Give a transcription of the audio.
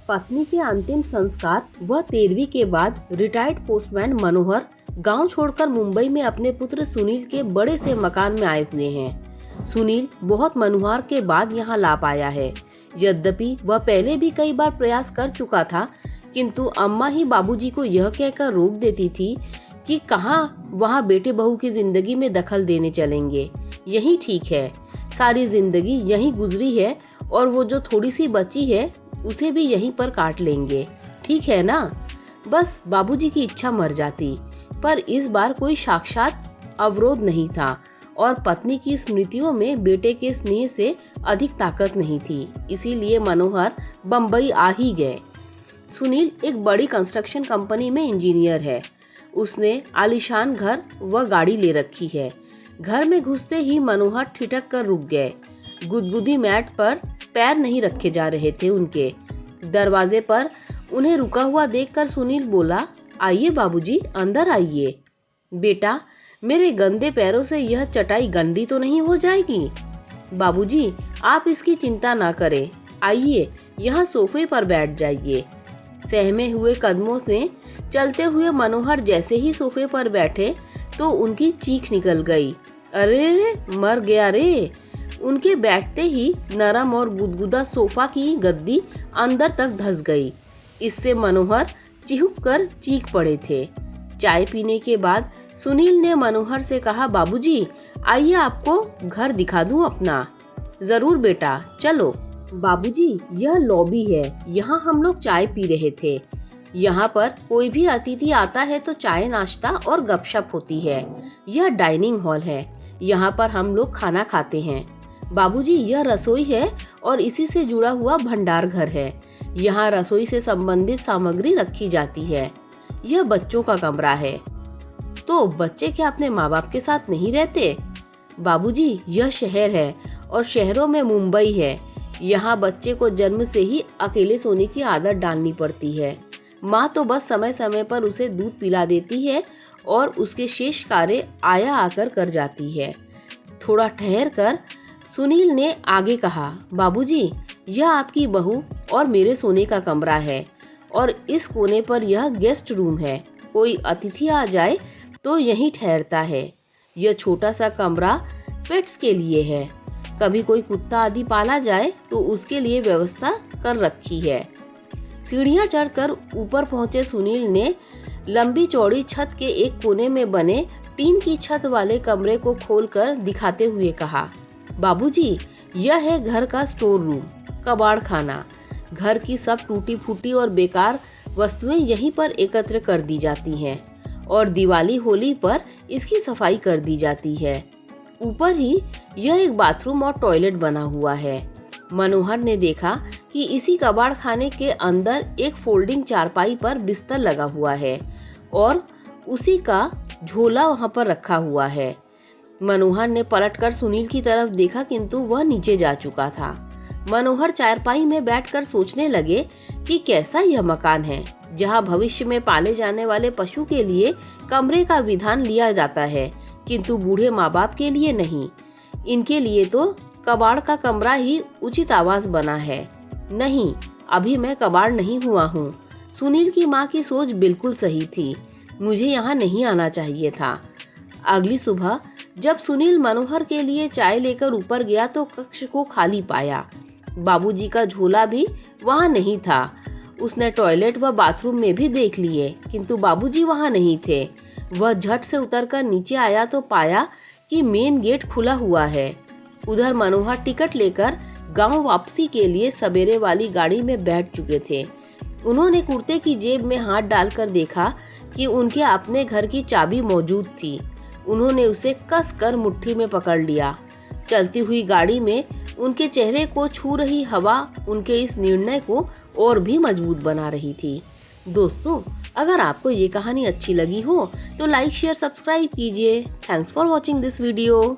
पत्नी के अंतिम संस्कार व 13वीं के बाद रिटायर्ड पोस्टमैन मनोहर गांव छोड़कर मुंबई में अपने पुत्र सुनील के बड़े से मकान में आए हुए हैं। सुनील बहुत मनोहर के बाद यहां ला पाया है। यद्यपि वह पहले भी कई बार प्रयास कर चुका था, किंतु अम्मा ही बाबूजी को यह कहकर रोक देती थी कि कहां वहां बेटे बहू की जिंदगी में दखल देने चलेंगे। यही ठीक है, सारी जिंदगी यहीं गुजरी है और वो जो थोड़ी सी बची है उसे भी यहीं पर काट लेंगे, ठीक है ना। बस बाबूजी की इच्छा मर जाती, पर इस बार कोई साक्षात अवरोध नहीं था और पत्नी की स्मृतियों में बेटे के स्नेह से अधिक ताकत नहीं थी। इसीलिए मनोहर बम्बई आ ही गए। सुनील एक बड़ी कंस्ट्रक्शन कंपनी में इंजीनियर है। उसने आलीशान घर व गाड़ी ले रखी है। घर में घुसते ही मनोहर ठिठक कर रुक गए। गुदगुदी मैट पर पैर नहीं रखे जा रहे थे उनके। दरवाजे पर उन्हें रुका हुआ देखकर सुनील बोला, आइए बाबूजी, अंदर आइए। बेटा, मेरे गंदे पैरों से यह चटाई गंदी तो नहीं हो जाएगी? बाबूजी, आप इसकी चिंता ना करें। आइए, यहाँ सोफे पर बैठ जाइए। सहमे हुए कदमों से चलते हुए मनोहर जैसे ही सोफे पर बैठे तो उनकी चीख निकल गई। अरे मर गया रे! उनके बैठते ही नरम और गुदगुदा सोफा की गद्दी अंदर तक धंस गई। इससे मनोहर चिहुक कर चीख पड़े थे। चाय पीने के बाद सुनील ने मनोहर से कहा, बाबूजी, आइए आपको घर दिखा दूं अपना। जरूर बेटा, चलो। बाबूजी, यह लॉबी है, यहाँ हम लोग चाय पी रहे थे। यहाँ पर कोई भी अतिथि आता है तो चाय नाश्ता और गपशप होती है। यह डाइनिंग हॉल है, यहाँ पर हम लोग खाना खाते हैं। बाबूजी, यह रसोई है और इसी से जुड़ा हुआ भंडार घर है। यहाँ रसोई से संबंधित सामग्री रखी जाती है। यह बच्चों का कमरा है। तो बच्चे क्या अपने माँ बाप के साथ नहीं रहते? बाबूजी, यह शहर है और शहरों में मुंबई है। यहाँ बच्चे को जन्म से ही अकेले सोने की आदत डालनी पड़ती है। माँ तो बस समय समय पर उसे दूध पिला देती है और उसके शेष कार्य आया आकर कर जाती है। थोड़ा ठहर कर सुनील ने आगे कहा, बाबूजी, यह आपकी बहू और मेरे सोने का कमरा है और इस कोने पर यह गेस्ट रूम है। कोई अतिथि आ जाए तो यहीं ठहरता है। यह छोटा सा कमरा पेट्स के लिए है। कभी कोई कुत्ता आदि पाला जाए तो उसके लिए व्यवस्था कर रखी है। सीढ़ियां चढ़कर ऊपर पहुंचे सुनील ने लंबी चौड़ी छत के एक कोने में बने टीन की छत वाले कमरे को खोलकर दिखाते हुए कहा, बाबूजी, यह है घर का स्टोर रूम, कबाड़ खाना। घर की सब टूटी फूटी और बेकार वस्तुएं यहीं पर एकत्र कर दी जाती हैं और दिवाली होली पर इसकी सफाई कर दी जाती है। ऊपर ही यह एक बाथरूम और टॉयलेट बना हुआ है। मनोहर ने देखा कि इसी कबाड़ खाने के अंदर एक फोल्डिंग चारपाई पर बिस्तर लगा हुआ है और उसी का झोला वहां पर रखा हुआ है। मनोहर ने पलटकर सुनील की तरफ देखा, किंतु वह नीचे जा चुका था। मनोहर चारपाई में बैठकर सोचने लगे कि कैसा यह मकान है जहां भविष्य में पाले जाने वाले पशु के लिए कमरे का विधान लिया जाता है, किंतु बूढ़े माँ बाप के लिए नहीं। इनके लिए तो कबाड़ का कमरा ही उचित आवास बना है। नहीं, अभी मैं कबाड़ नहीं हुआ हूँ। सुनील की माँ की सोच बिल्कुल सही थी। मुझे यहाँ नहीं आना चाहिए था। अगली सुबह जब सुनील मनोहर के लिए चाय लेकर ऊपर गया तो कक्ष को खाली पाया। बाबूजी का झोला भी वहाँ नहीं था। उसने टॉयलेट व बाथरूम में भी देख लिए, किंतु बाबूजी वहाँ नहीं थे। वह झट से उतरकर नीचे आया तो पाया कि मेन गेट खुला हुआ है। उधर मनोहर टिकट लेकर गांव वापसी के लिए सवेरे वाली गाड़ी में बैठ चुके थे। उन्होंने कुर्ते की जेब में हाथ डालकर देखा कि उनके अपने घर की चाबी मौजूद थी। उन्होंने उसे कस कर मुट्ठी में पकड़ लिया। चलती हुई गाड़ी में उनके चेहरे को छू रही हवा उनके इस निर्णय को और भी मजबूत बना रही थी। दोस्तों, अगर आपको ये कहानी अच्छी लगी हो तो लाइक, शेयर, सब्सक्राइब कीजिए। Thanks for watching this video.